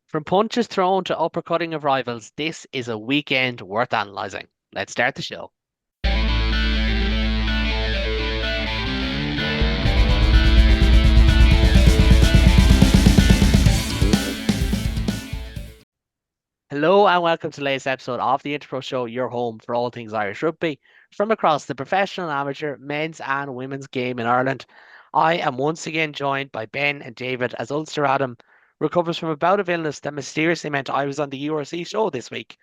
From punches thrown to uppercutting of rivals, this is a weekend worth analysing. Let's start the show. Hello and welcome to the latest episode of the Interpro Show, your home for all things Irish rugby from across the professional, amateur, men's and women's game in Ireland. I am once again joined by Ben and David as Ulster Adam recovers from a bout of illness that mysteriously meant I was on the URC show this week.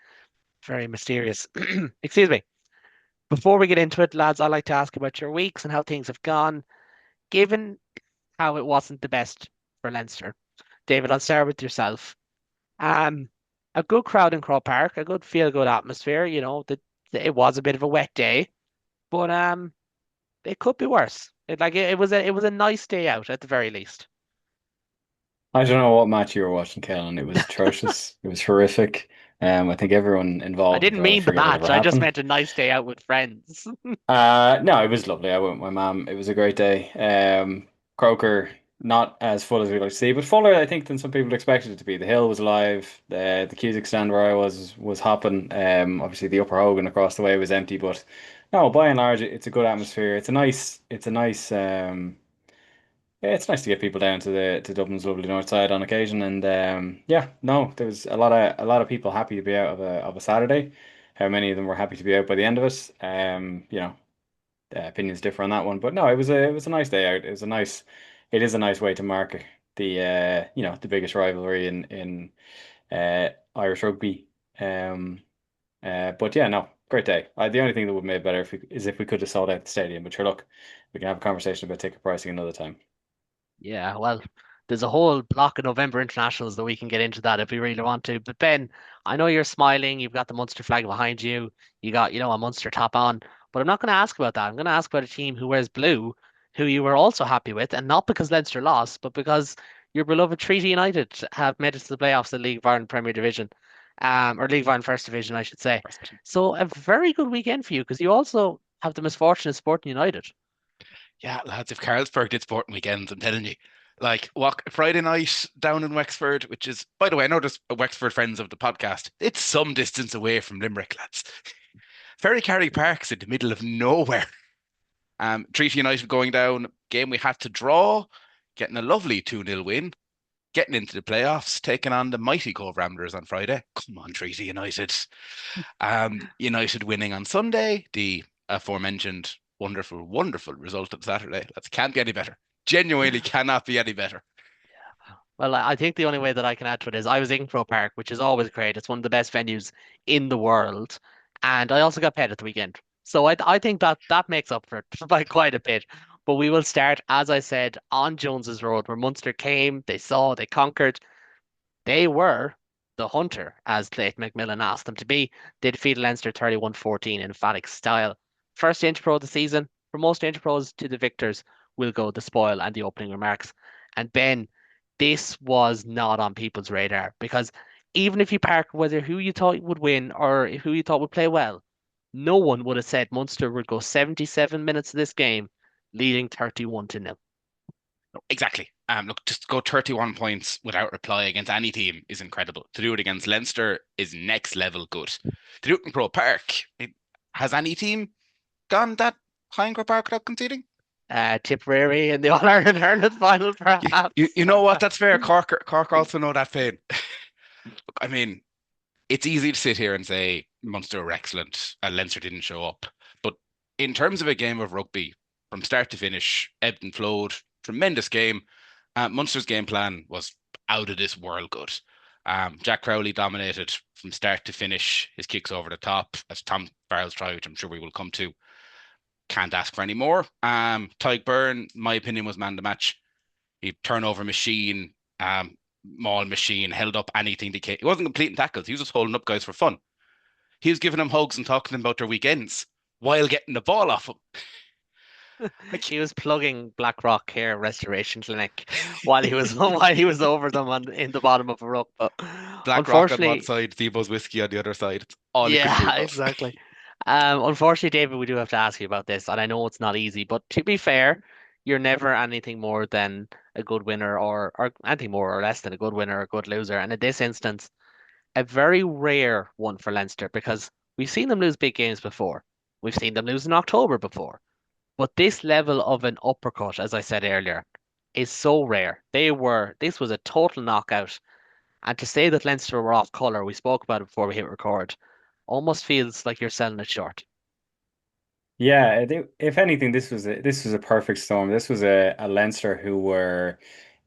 Very mysterious. Excuse me. Before we get into it, lads, I'd like to ask about your weeks and how things have gone, given how it wasn't the best for Leinster. David, I'll start with yourself. Um, a good crowd in Crow Park, a good feel good atmosphere. That it was a bit of a wet day, but it could be worse. It was a nice day out at the very least. I don't know what match you were watching, Kellen. It was atrocious. It was horrific. I think everyone I involved would didn't rather mean the forget it match. ever I just happened. meant a nice day out with friends. No, it was lovely. I went with my mum. It was a great day. Croker, not as full as we like to see, but fuller, I think, than some people expected it to be. The hill was alive. The Cusack stand where I was hopping. Obviously the upper Hogan across the way was empty, but no, by and large, it's a good atmosphere. Yeah, it's nice to get people down to the to Dublin's lovely north side on occasion, and yeah, no, there was a lot of people happy to be out of a Saturday. How many of them were happy to be out by the end of it? Opinions differ on that one, but no, it was a nice day out. It is a nice way to mark the biggest rivalry in Irish rugby. Um, but yeah, no, great day. The only thing that would have made it better if we could have sold out the stadium, but sure, look, we can have a conversation about ticket pricing another time. Yeah, well, there's a whole block of November internationals that we can get into that if we really want to. But Ben, I know you're smiling. You've got the Munster flag behind you. You got, a Munster top on. But I'm not going to ask about that. I'm going to ask about a team who wears blue, who you were also happy with, and not because Leinster lost, but because your beloved Treaty United have made it to the playoffs of the League of Ireland Premier Division, or League of Ireland First Division, I should say. So a very good weekend for you because you also have the misfortune of Sporting United. Yeah, lads, if Carlsberg did sporting weekends, I'm telling you. Like, walk Friday night down in Wexford, which is, by the way, I know there's Wexford friends of the podcast. It's some distance away from Limerick, lads. Ferry Carry Park's in the middle of nowhere. Treaty United going down, game we had to draw, getting a lovely 2-0 win, getting into the playoffs, taking on the mighty Cove Ramblers on Friday. Come on, Treaty United. United winning on Sunday, the aforementioned wonderful, wonderful result of Saturday. That can't be any better. Genuinely cannot be any better. Well, I think the only way that I can add to it is I was in Crow Park, which is always great. It's one of the best venues in the world. And I also got paid at the weekend. So I think that makes up for it by quite a bit. But we will start, as I said, on Jones's Road, where Munster came, they saw, they conquered. They were the hunter, as Clayton McMillan asked them to be. They defeated Leinster 31-14 in emphatic style. First Interpro of the season. For most Interpros, to the victors will go the spoil and the opening remarks. And Ben, this was not on people's radar because even if you park whether who you thought would win or who you thought would play well, no one would have said Munster would go 77 minutes of this game leading 31 to nil. Exactly. Look, just to go 31 points without reply against any team is incredible. To do it against Leinster is next level good. To do it in Pro Park, has any team gone that high in Croke Park without conceding? Tipperary in the All Ireland hurling final, You perhaps. know what? That's fair. Cork also know that pain. Look, I mean, it's easy to sit here and say Munster were excellent and Leinster didn't show up. But in terms of a game of rugby, from start to finish, ebbed and flowed, tremendous game. Munster's game plan was out of this world good. Jack Crowley dominated from start to finish. His kicks over the top, as Tom Farrell's try, which I'm sure we will come to. Can't ask for any more. Tyke Byrne, my opinion, was man of the match. He turnover machine, maul machine, held up anything to He wasn't completing tackles. He was just holding up guys for fun. He was giving them hugs and talking to them about their weekends while getting the ball off them. Like, He was plugging Blackrock Hair Restoration Clinic while he was while he was over them in the bottom of a ruck. But Black Rock on one unfortunately, side, Debo's whiskey on the other side. It's all he could yeah, think of. exactly. Unfortunately, David, we do have to ask you about this, and I know it's not easy, but to be fair, you're never anything more than a good winner or anything more or less than a good winner or a good loser. And in this instance, a very rare one for Leinster because we've seen them lose big games before. We've seen them lose in October before. But this level of an uppercut, as I said earlier, is so rare. This was a total knockout. And to say that Leinster were off colour, we spoke about it before we hit record, almost feels like you're selling it short. Yeah, if anything, this was a perfect storm. This was a Leinster who were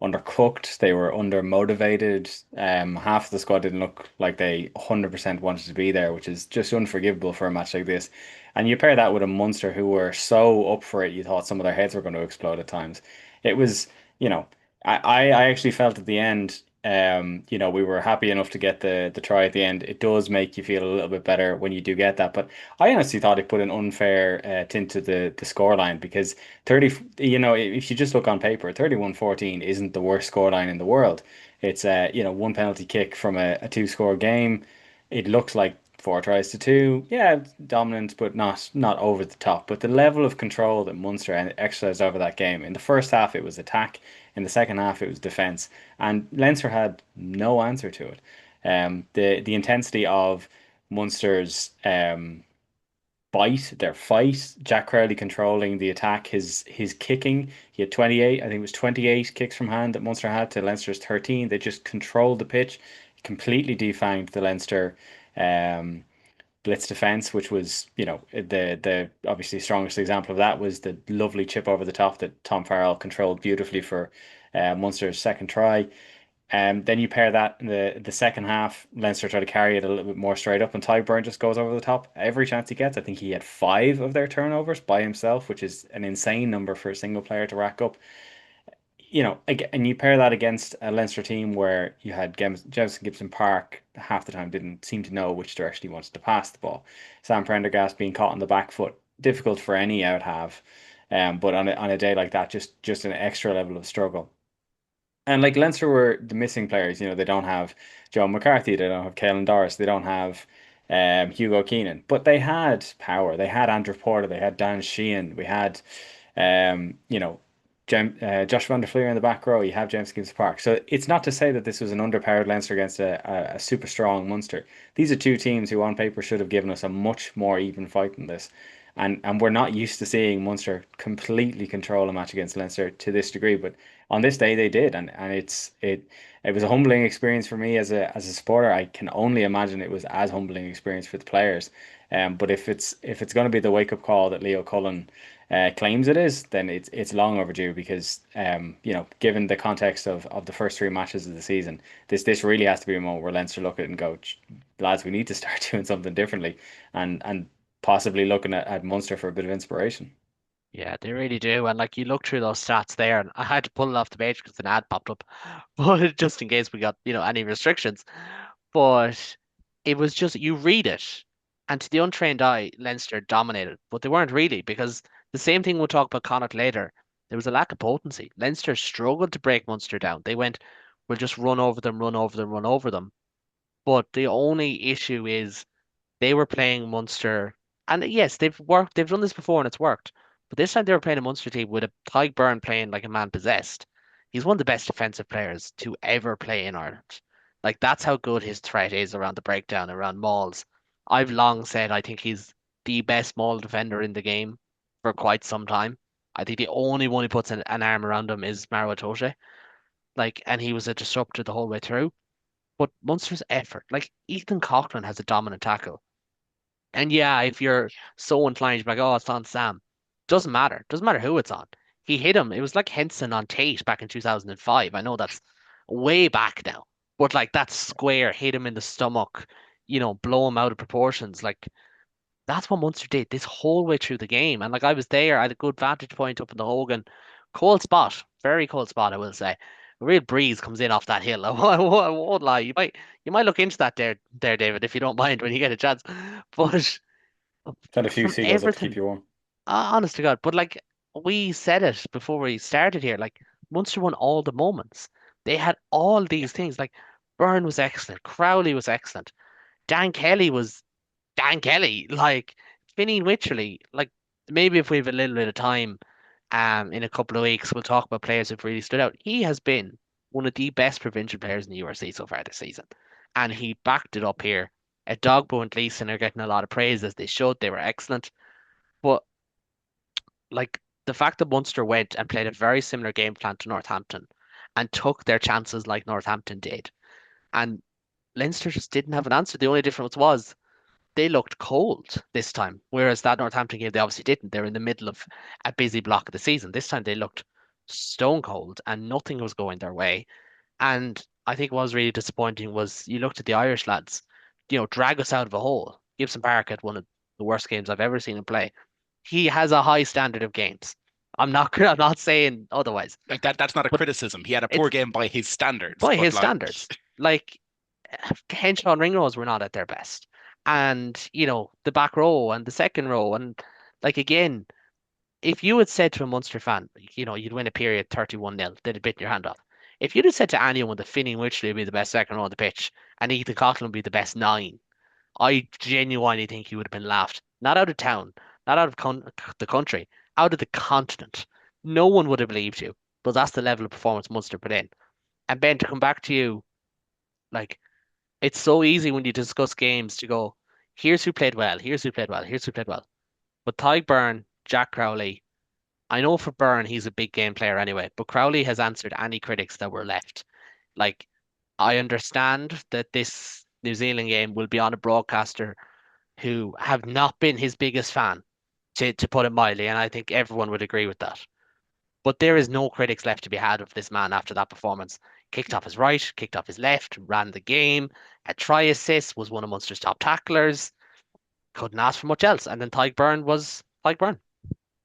undercooked. They were under motivated. Half of the squad didn't look like they 100% wanted to be there, which is just unforgivable for a match like this. And you pair that with a Munster who were so up for it, you thought some of their heads were going to explode at times. It was, you know, I actually felt at the end. We were happy enough to get the try at the end. It does make you feel a little bit better when you do get that, but I honestly thought it put an unfair tint to the scoreline because 30, if you just look on paper, 31-14 isn't the worst scoreline in the world. It's one penalty kick from a two-score game. It looks like 4 tries to 2. Yeah, dominant, but not over the top. But the level of control that Munster exercised over that game, in the first half it was attack, in the second half it was defence, and Leinster had no answer to it. The intensity of Munster's their fight, Jack Crowley controlling the attack, his kicking. He had 28, I think it was 28 kicks from hand that Munster had to Leinster's 13. They just controlled the pitch, completely defanged the Leinster um, blitz defense, which was, the obviously strongest example of that was the lovely chip over the top that Tom Farrell controlled beautifully for Munster's second try. Then you pair that in the second half, Leinster try to carry it a little bit more straight up, and Ty Burn just goes over the top every chance he gets. I think he had 5 of their turnovers by himself, which is an insane number for a single player to rack up. And you pair that against a Leinster team where you had Jefferson Gibson Park half the time didn't seem to know which direction he wanted to pass the ball. Sam Prendergast being caught on the back foot, difficult for any out half. But on a day like that, just an extra level of struggle. And like Leinster were the missing players, they don't have Joe McCarthy, they don't have Caelan Doris, they don't have Hugo Keenan, but they had power. They had Andrew Porter, they had Dan Sheehan, we had um, you know, Josh van der Fleer in the back row. You have James Gibbs Park. So it's not to say that this was an underpowered Leinster against a super strong Munster. These are two teams who on paper should have given us a much more even fight than this. And we're not used to seeing Munster completely control a match against Leinster to this degree, but on this day they did, and it was a humbling experience for me as a supporter. I can only imagine it was as humbling experience for the players. But if it's going to be the wake up call that Leo Cullen claims it is, then it's long overdue because given the context of the first 3 matches of the season, this really has to be a moment where Leinster look at it and go, lads, we need to start doing something differently, and possibly looking at Munster for a bit of inspiration. Yeah, they really do. And like you look through those stats there, and I had to pull it off the page because an ad popped up, but just in case we got, any restrictions. But it was just you read it, and to the untrained eye, Leinster dominated, but they weren't really because the same thing we'll talk about Connacht later. There was a lack of potency. Leinster struggled to break Munster down. They went, we'll just run over them, run over them, run over them. But the only issue is they were playing Munster, and yes, they've done this before and it's worked. But this time they were playing a Munster team with a Tyke Byrne playing like a man possessed. He's one of the best defensive players to ever play in Ireland. Like that's how good his threat is around the breakdown, around mauls. I've long said I think he's the best maul defender in the game for quite some time. I think the only one who puts an arm around him is Maro Itoje. Like, and he was a disruptor the whole way through. But Munster's effort, like Ethan Cochrane has a dominant tackle. And yeah, if you're so inclined, you're like, oh, it's on Sam. Doesn't matter. Doesn't matter who it's on. He hit him. It was like Henson on Tate back in 2005. I know that's way back now. But like that square hit him in the stomach, blow him out of proportions. Like that's what Munster did this whole way through the game. And like I was there, I had a good vantage point up in the Hogan. Cold spot. Very cold spot, I will say. A real breeze comes in off that hill. I won't lie. You might look into that there, David, if you don't mind when you get a chance. But Had a few from seagulls up to keep everything, you warm. honest to God, but like we said it before we started here, like Munster won all the moments. They had all these things. Like Byrne was excellent, Crowley was excellent, Dan Kelly was Dan Kelly, like Finney Wycherley. Like maybe if we have a little bit of time, in a couple of weeks, we'll talk about players who've really stood out. He has been one of the best provincial players in the URC so far this season, and he backed it up here. Dogbo and Leeson are getting a lot of praise as they should. They were excellent, but like the fact that Munster went and played a very similar game plan to Northampton and took their chances like Northampton did, and Leinster just didn't have an answer. The only difference was they looked cold this time, whereas that Northampton game they obviously didn't. They're in the middle of a busy block of the season. This time they looked stone cold and nothing was going their way. And I think what was really disappointing was you looked at the Irish lads, drag us out of a hole. Gibson Park had one of the worst games I've ever seen him play. He has a high standard of games. I'm not saying otherwise, Like that's not a but criticism. He had a poor it's game by his standards, by but his like standards. Like Henshaw and Ringrose were not at their best. And, the back row and the second row. And like again, if you had said to a Munster fan, you'd win a period 31-0, they'd have bitten your hand off. If you'd have said to anyone that Finney Wycherley would be the best second row on the pitch and Ethan Coughlin would be the best nine, I genuinely think you would have been laughed. Not out of town, not out of the country, out of the continent. No one would have believed you. But that's the level of performance Munster put in. And Ben, to come back to you, like it's so easy when you discuss games to go, here's who played well, here's who played well, here's who played well. But Tyke Byrne, Jack Crowley, I know for Byrne he's a big game player anyway, but Crowley has answered any critics that were left. Like, I understand that this New Zealand game will be on a broadcaster who have not been his biggest fan, to put it mildly, and I think everyone would agree with that. But there is no critics left to be had of this man after that performance. Kicked off his right, kicked off his left, ran the game, a try assist, was one of Munster's top tacklers. Couldn't ask for much else. And then Tyke Byrne was Tyke Byrne.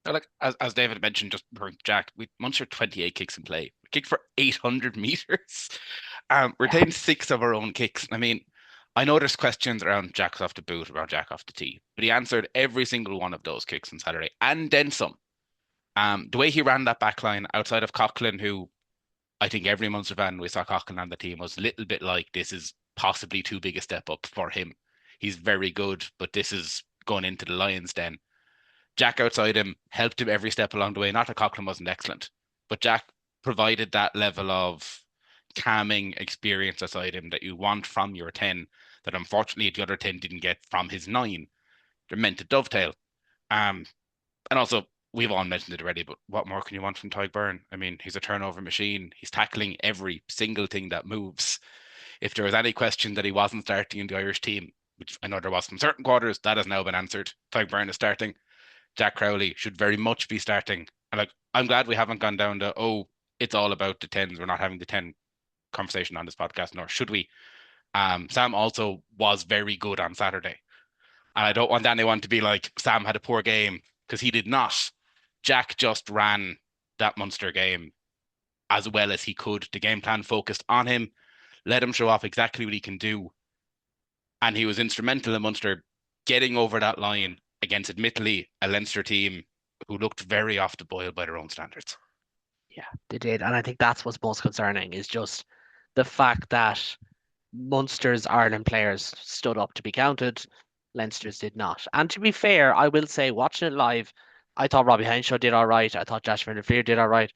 like as David mentioned just for Jack, we Munster 28 kicks in play. We kicked for 800 meters. Yeah, Retained 6 of our own kicks. I mean, I know there's questions around Jack's off the boot, around Jack off the tee, but he answered every single one of those kicks on Saturday and then some. The way he ran that back line outside of Coughlin, who I think every Munster fan we saw Coughlin on the team was a little bit like this is possibly too big a step up for him. He's very good, but this is going into the Lions' den. Jack outside him helped him every step along the way. Not that Coughlin wasn't excellent, but Jack provided that level of calming experience aside him that you want from your 10 that unfortunately the other 10 didn't get from his 9. They're meant to dovetail. Um, and also, we've all mentioned it already, but what more can you want from Tyke Byrne? I mean, he's a turnover machine. He's tackling every single thing that moves. If there was any question that he wasn't starting in the Irish team, which I know there was from certain quarters, that has now been answered. Tyke Byrne is starting. Jack Crowley should very much be starting. And like, I'm glad we haven't gone down to, oh, it's all about the 10s. We're not having the 10 conversation on this podcast, nor should we. Sam also was very good on Saturday. And I don't want anyone to be like, Sam had a poor game, because he did not. Jack just ran that Munster game as well as he could. The game plan focused on him, let him show off exactly what he can do. And he was instrumental in Munster getting over that line against, admittedly, a Leinster team who looked very off the boil by their own standards. yeah, they did. And I think that's what's most concerning is just the fact that Munster's Ireland players stood up to be counted. Leinster's did not. And to be fair, I will say, watching it live, I thought Robbie Henshaw did all right. I thought Josh Van did all right.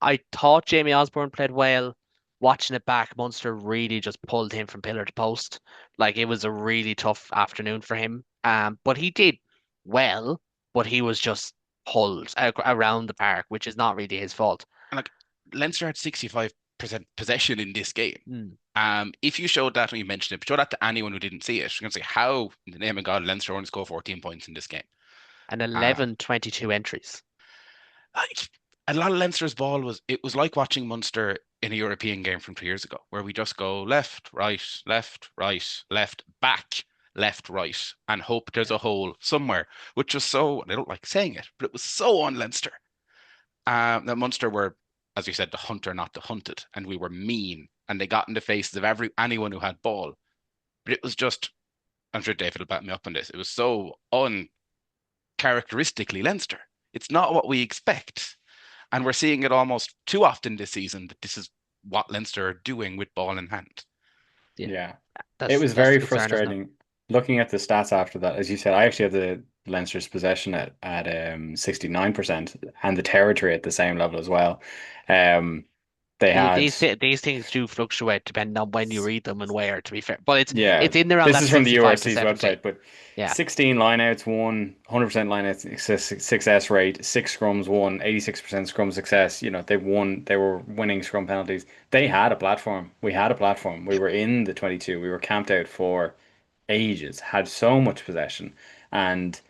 I thought Jamie Osborne played well. Watching it back, Munster really just pulled him from pillar to post. Like it was a really tough afternoon for him. But he did well, but he was just pulled around the park, which is not really his fault. And like Leinster had 65% possession in this game. Mm. If you showed that when you mentioned it, show that to anyone who didn't see it, you're going to say, how, in the name of God, Leinster only score 14 points in this game? And Uh, 11-22 entries. like, a lot of Leinster's ball was like watching Munster in a European game from 2 years ago, where we just go left, right, left, right, left, back, left, right, and hope there's a hole somewhere, which was so, and I don't like saying it, but it was so on Leinster. That Munster were, as you said, the hunter, not the hunted, and we were mean, and they got in the faces of anyone who had ball. But it was just, I'm sure David will back me up on this. It was so uncharacteristically Leinster. It's not what we expect. And we're seeing it almost too often this season that this is what Leinster are doing with ball in hand. Yeah, Yeah. It that's was the very concern, isn't it? frustrating. looking at the stats after that, as you said, I actually had the Leinster's possession at 69% and the territory at the same level as well. Um, they had These things do fluctuate depending on when you read them and where, to be fair. But Yeah, it's in around this that is from the 65 to URC's 70. website, but Yeah. 16 lineouts won, 100% lineout success rate, six scrums won, 86% scrum success. They were winning scrum penalties. They had a platform. We had a platform. We Yeah. were in the 22. We were camped out for ages, had so much possession, and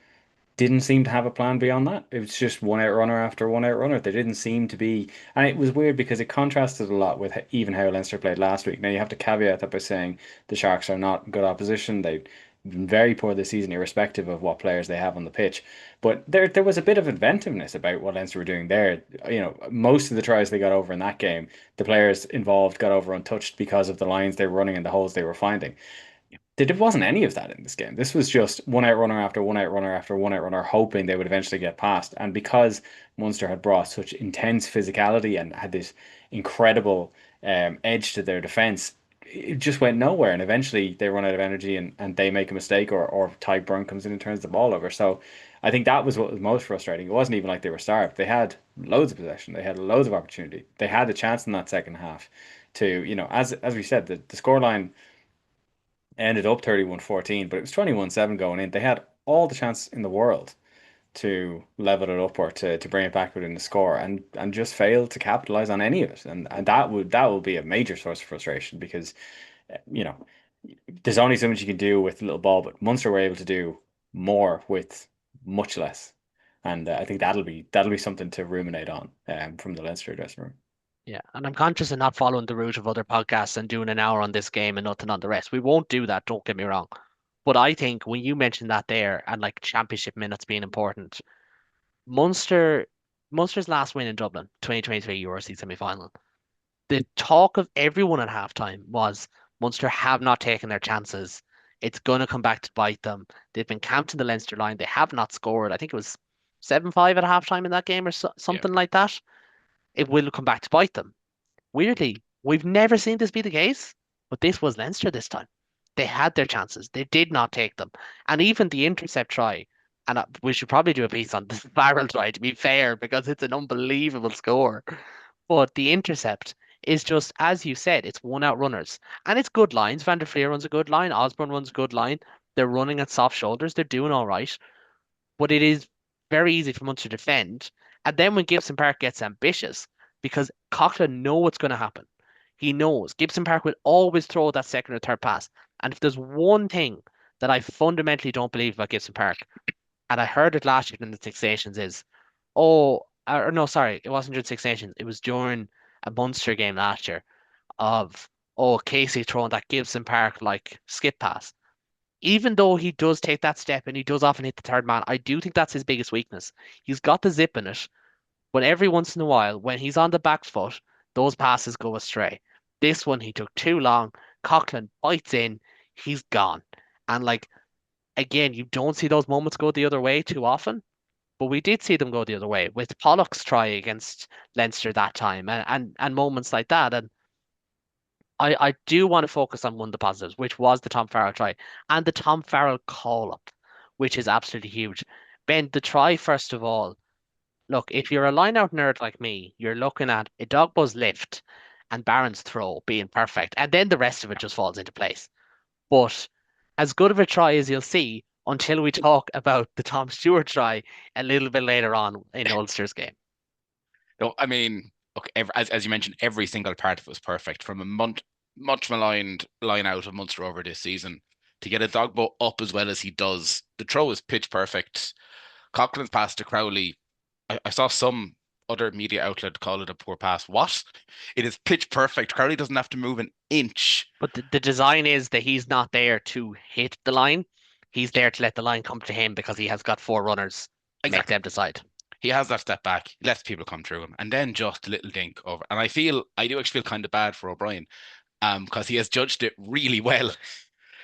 didn't seem to have a plan beyond that. It was just one out runner after one out runner. They didn't seem to be, and it was weird because it contrasted a lot with even how Leinster played last week. Now you have to caveat that by saying the Sharks are not good opposition. They've been very poor this season, irrespective of what players they have on the pitch. But there was a bit of inventiveness about what Leinster were doing there. Most of the tries they got over in that game, the players involved got over untouched because of the lines they were running and the holes they were finding. There wasn't any of that in this game. This was just one out runner after one out runner after one out runner, hoping they would eventually get past. And because Munster had brought such intense physicality and had this incredible edge to their defense, it just went nowhere. And eventually they run out of energy and they make a mistake, or Ty Burn comes in and turns the ball over. So I think that was what was most frustrating. It wasn't even like they were starved. They had loads of possession. They had loads of opportunity. They had a chance in that second half to, as we said, the scoreline ended up 31-14, but it was 21-7 going in. They had all the chance in the world to level it up or to bring it back within the score and just failed to capitalize on any of it. And that will be a major source of frustration because you know there's only so much you can do with a little ball, but Munster were able to do more with much less. And I think that'll be something to ruminate on from the Leinster dressing room. Yeah, and I'm conscious of not following the route of other podcasts and doing an hour on this game and nothing on the rest. We won't do that, don't get me wrong. But I think when you mentioned that there and like championship minutes being important, Munster Munster's last win in Dublin, 2023 URC semi-final. The talk of everyone at halftime was Munster have not taken their chances. It's going to come back to bite them. They've been camped in the Leinster line. They have not scored. I think it was 7-5 at halftime in that game or Yeah. something like that. It will come back to bite them. Weirdly, we've never seen this be the case, but this was Leinster this time. They had their chances. They did not take them. And even the intercept try, and we should probably do a piece on the Farrell try to be fair, because it's an unbelievable score. But the intercept is just, as you said, it's one out runners. And it's good lines. Van der Fleer runs a good line. Osborne runs a good line. They're running at soft shoulders. They're doing all right. But it is very easy for Munster to defend. And then when Gibson Park gets ambitious, because Coughlin know what's going to happen. He knows Gibson Park will always throw that second or third pass. And if there's one thing that I fundamentally don't believe about Gibson Park, and I heard it last year in the Six Nations, is, oh, or no, sorry, it wasn't during Six Nations. It was during a Munster game last year of, oh, Casey throwing that Gibson Park like skip pass. Even though he does take that step and he does often hit the third man, I do think that's his biggest weakness. He's got the zip in it, but every once in a while, when he's on the back foot, those passes go astray. This one, he took too long. Coughlin bites in, he's gone. And like, again, you don't see those moments go the other way too often, but we did see them go the other way with Pollock's try against Leinster that time and moments like that. And I do want to focus on one of the positives, which was the Tom Farrell try and the Tom Farrell call up, which is absolutely huge. Ben, the try, first of all, look, if you're a line out nerd like me, you're looking at a Dogbo's lift and Barron's throw being perfect, and then the rest of it just falls into place. But as good of a try as you'll see until we talk about the Tom Stewart try a little bit later on in Ulster's game. No, I mean, okay, as you mentioned, every single part of it was perfect. From a much maligned line out of Munster over this season to get a dogbo up as well as he does. The throw is pitch perfect. Coughlin's pass to Crowley. I saw some other media outlet call it a poor pass. What? It is pitch perfect. Crowley doesn't have to move an inch. But the design is that he's not there to hit the line. He's there to let the line come to him because he has got four runners. Make Exactly. them decide. He has that step back, he lets people come through him, and then just a little dink over. And I do actually feel kind of bad for O'Brien, because he has judged it really well.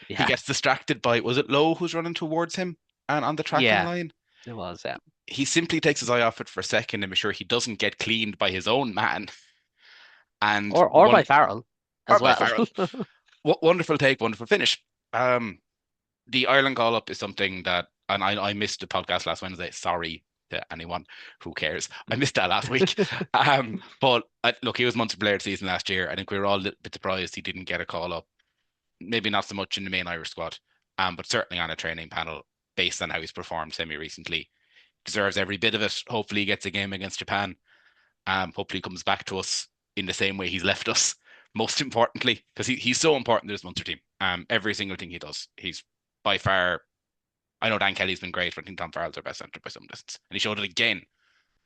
He Yeah, gets distracted by, was it Lowe who's running towards him and on the tracking yeah, line? it was. Yeah, He simply takes his eye off it for a second and make sure he doesn't get cleaned by his own man. And or by Farrell or as by well. Farrell. Wonderful take, wonderful finish. Um, the Ireland call up is something that, and I missed the podcast last Wednesday. Sorry to anyone who cares. I missed that last week. But look, he was Munster Player of the Season last year. I think we were all a little bit surprised he didn't get a call up. Maybe not so much in the main Irish squad, but certainly on a training panel based on how he's performed semi recently. Deserves every bit of it. Hopefully, he gets a game against Japan. Hopefully, he comes back to us in the same way he's left us. Most importantly, because he's so important to this Munster team. Every single thing he does, he's by far. I know Dan Kelly's been great, but I think Tom Farrell's our best centre by some distance, and he showed it again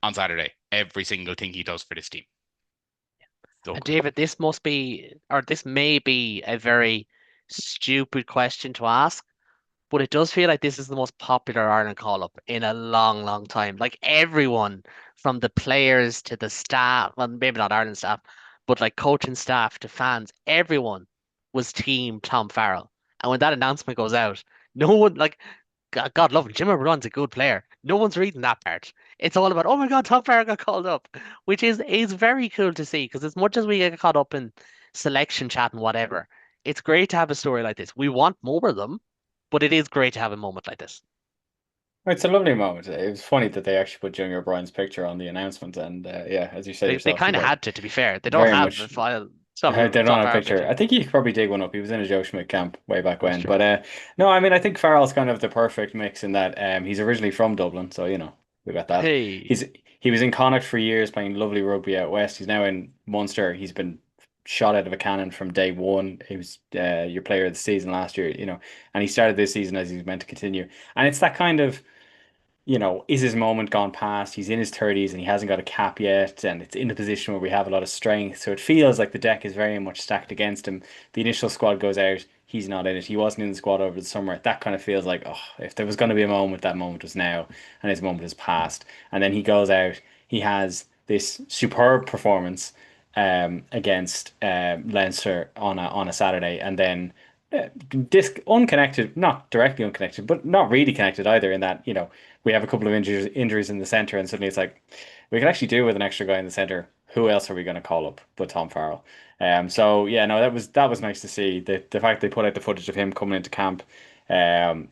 on Saturday. Every single thing he does for this team, so And good. David, this must be, or this may be a very stupid question to ask, but it does feel like this is the most popular Ireland call up in a long, long time. Like everyone from the players to the staff, well, maybe not Ireland staff, but like coaching staff to fans, everyone was team Tom Farrell. And when that announcement goes out, no one like God love him, Jim O'Brien's a good player. No one's reading that part. It's all about, oh my God, Tom Farrell got called up, which is very cool to see because as much as we get caught up in selection chat and whatever, it's great to have a story like this. We want more of them, but it is great to have a moment like this. It's a lovely moment. It was funny that they actually put Junior O'Brien's picture on the announcement, and yeah, as you said They yourself, he kind of got had to be fair. They don't very have a much. file. It's not They a don't Tom have a Farrell picture. picture. I think he could probably dig one up. He was in a Joe Schmidt camp way back That's when. true. But no, I mean, I think Farrell's kind of the perfect mix in that he's originally from Dublin, so we got that. Hey, He's he was in Connacht for years playing lovely rugby out west. He's now in Munster. He's been shot out of a cannon from day one. He was your player of the season last year, and he started this season as he's meant to continue. And it's that kind of is his moment gone past? He's in his 30s and he hasn't got a cap yet, and it's in a position where we have a lot of strength. So it feels like the deck is very much stacked against him. The initial squad goes out, he's not in it. He wasn't in the squad over the summer. That kind of feels like, oh, if there was going to be a moment, that moment was now, and his moment has passed. And then he goes out, he has this superb performance against Leinster on a Saturday, and then disc unconnected, not directly unconnected, but not really connected either. In that we have a couple of injuries in the center, and suddenly it's like we can actually do with an extra guy in the center. Who else are we going to call up but Tom Farrell? So yeah, no, that was nice to see the fact they put out the footage of him coming into camp, and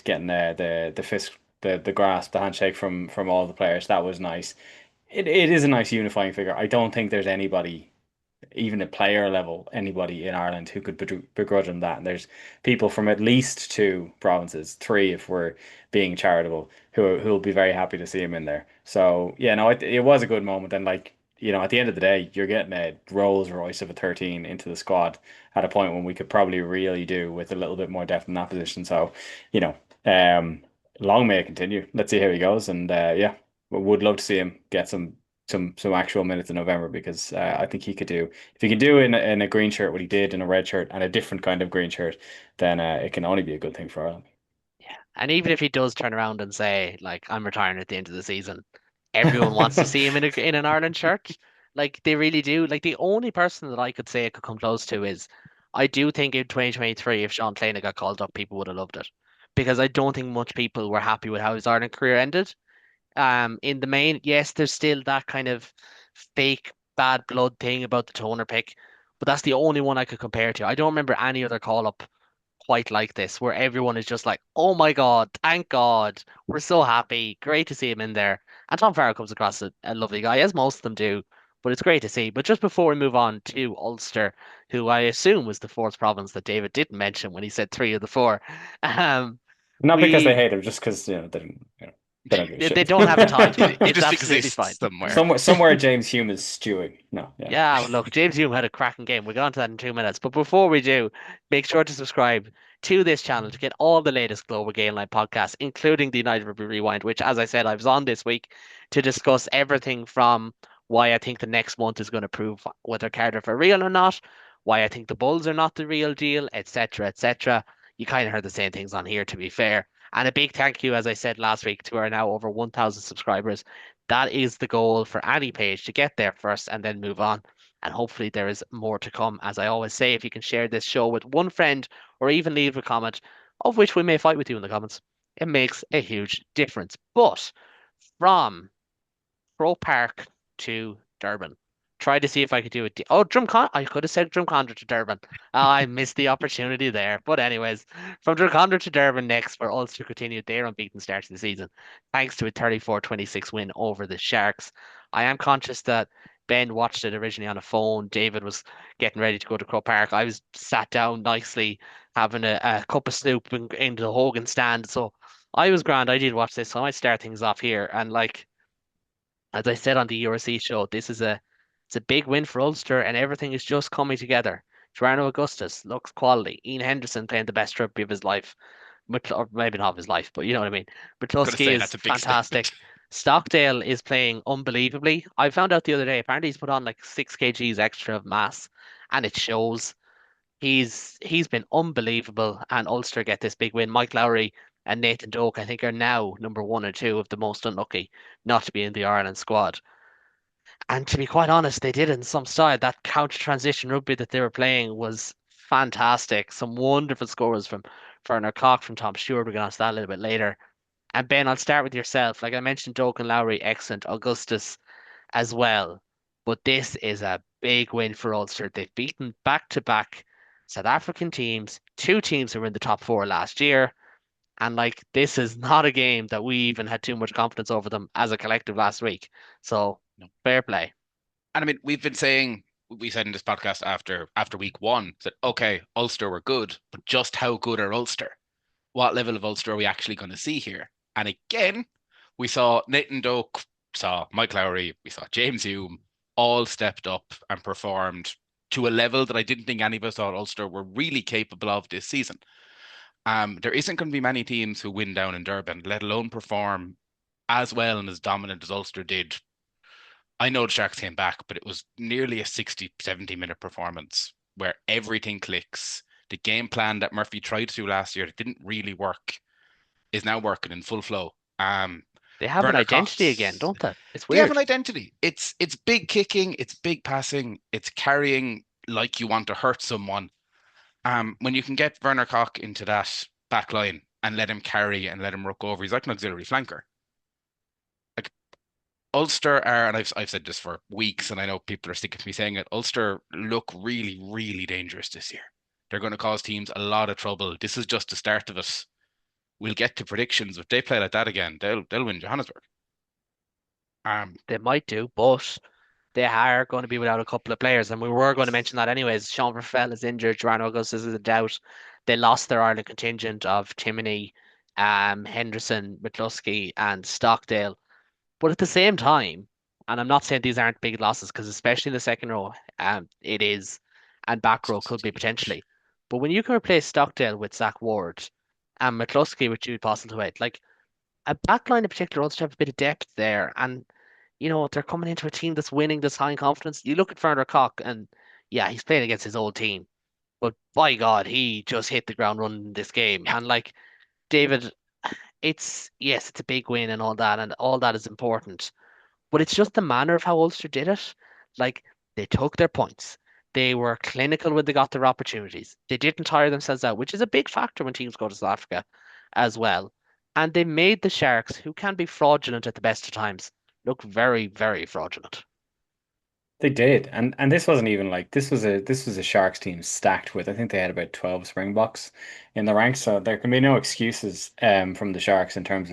getting the fist, the grasp, the handshake from all the players. That was nice. It is a nice unifying figure. I don't think there's anybody even at player level, anybody in Ireland who could begrudge him that. And there's people from at least two provinces, three if we're being charitable, who will be very happy to see him in there. So yeah, no, it was a good moment. And at the end of the day, you're getting a Rolls Royce of a 13 into the squad at a point when we could probably really do with a little bit more depth in that position. So, you know, um, long may it continue. Let's see how he goes. And yeah, we would love to see him get some actual minutes in November because I think he could do if he can do in a green shirt what he did in a red shirt and a different kind of green shirt, then it can only be a good thing for Ireland. yeah. And even if he does turn around and say, like, I'm retiring at the end of the season, everyone wants to see him in an Ireland shirt. Like they really do. Like the only person that I could say it could come close to is I do think in 2023, if Sean Clean got called up, people would have loved it. Because I don't think much people were happy with how his Ireland career ended. In the main, yes, there's still that kind of fake bad blood thing about the toner pick, but that's the only one I could compare to. I don't remember any other call up quite like this, where everyone is just like, "Oh my God, thank God, we're so happy, great to see him in there." And Tom Farrell comes across a lovely guy, as most of them do, but it's great to see. But just before we move on to Ulster, who I assume was the fourth province that David didn't mention when he said three of the four, um, Not because they we hate him, just because they don't give a they shit. don't have a tie to him. He It's just absolutely fine. exists somewhere. Somewhere James Hume is stewing. No, yeah. Yeah, well, look, James Hume had a cracking game. We'll get on to that in 2 minutes. But before we do, make sure to subscribe to this channel to get all the latest Global Game Line podcasts, including the United Rugby Rewind, which, as I said, I was on this week to discuss everything from why I think the next month is going to prove whether Cardiff are real or not, why I think the Bulls are not the real deal, etc., etc. You kind of heard the same things on here, to be fair. And a big thank you, as I said last week, to our now over 1,000 subscribers. That is the goal for any page to get there first and then move on. And hopefully there is more to come. As I always say, if you can share this show with one friend or even leave a comment, of which we may fight with you in the comments, it makes a huge difference. But from Croke Park to Durban, try to see if I could do it. Oh, I could have said Drumcondra to Durban. I missed the opportunity there. But anyways, from Drumcondra to Durban next, where Ulster continued their unbeaten start to the season, thanks to a 34-26 win over the Sharks. I am conscious that Ben watched it originally on a phone. David was getting ready to go to Croke Park. I was sat down nicely, having a cup of soup in the Hogan stand. So I was grand. I did watch this, so I might start things off here. And like as I said on the URC show, it's a big win for Ulster, and everything is just coming together. Toronto Augustus looks quality. Ian Henderson playing the best rugby of his life, or maybe not of his life, but you know what I mean. Gonna McCluskey say is that's a big statement. fantastic. Stockdale is playing unbelievably. I found out the other day, apparently he's put on like 6 kgs extra of mass, and it shows. He's been unbelievable, and Ulster get this big win. Mike Lowry and Nathan Doak, I think, are now number one or two of the most unlucky not to be in the Ireland squad. And to be quite honest, they did it in some style. That counter transition rugby that they were playing was fantastic. Some wonderful scores from Werner Cock, from Tom Stewart. We'll get on to that a little bit later. And Ben, I'll start with yourself. Like I mentioned, Doak and Lowry, excellent. Augustus as well. But this is a big win for Ulster. They've beaten back-to-back South African teams, two teams who were in the top four last year. And like this is not a game that we even had too much confidence over them as a collective last week. So No. fair play. And I mean, we said in this podcast after week one that okay, Ulster were good, but just how good are Ulster? What level of Ulster are we actually going to see here? And again, we saw Nathan Doak, saw Mike Lowry, we saw James Hume, all stepped up and performed to a level that I didn't think any of us thought Ulster were really capable of this season. There isn't going to be many teams who win down in Durban, let alone perform as well and as dominant as Ulster did. I know the Sharks came back, but it was nearly a 60, 70-minute performance where everything clicks. The game plan that Murphy tried to do last year that didn't really work is now working in full flow. They have an Werner identity again, Cox, don't they? It's they have an weird. identity. It's big kicking, it's big passing, it's carrying like you want to hurt someone. When you can get Werner Cock into that back line and let him carry and let him ruck over, he's like an auxiliary flanker. Like Ulster are, and I've said this for weeks, and I know people are sick of me saying it. Ulster look really, really dangerous this year. They're going to cause teams a lot of trouble. This is just the start of it. We'll get to predictions. If they play like that again, they'll win Johannesburg. They might do, but they are going to be without a couple of players, and we were going to mention that anyways. Sean Verfel is injured. Joanna Augustus is a doubt. They lost their Ireland contingent of Timoney, Henderson, McCluskey, and Stockdale. But at the same time, and I'm not saying these aren't big losses because especially in the second row, it is, and back row could be Huge. potentially. But when you can replace Stockdale with Zach Ward and McCluskey with Jude Postlethwaite, like a backline in particular also have a bit of depth there. And, they're coming into a team that's winning, that's high in confidence. You look at Werner Koch and yeah, he's playing against his old team. But by God, he just hit the ground running in this game. Yeah, And like David, yes, it's a big win and all that is important. But it's just the manner of how Ulster did it. Like they took their points. They were clinical when they got their opportunities. They didn't tire themselves out, which is a big factor when teams go to South Africa as well. And they made the Sharks, who can be fraudulent at the best of times, look very, very fraudulent. They did, and this wasn't even like this was a Sharks team stacked with I think they had about 12 Springboks in the ranks, so there can be no excuses from the Sharks in terms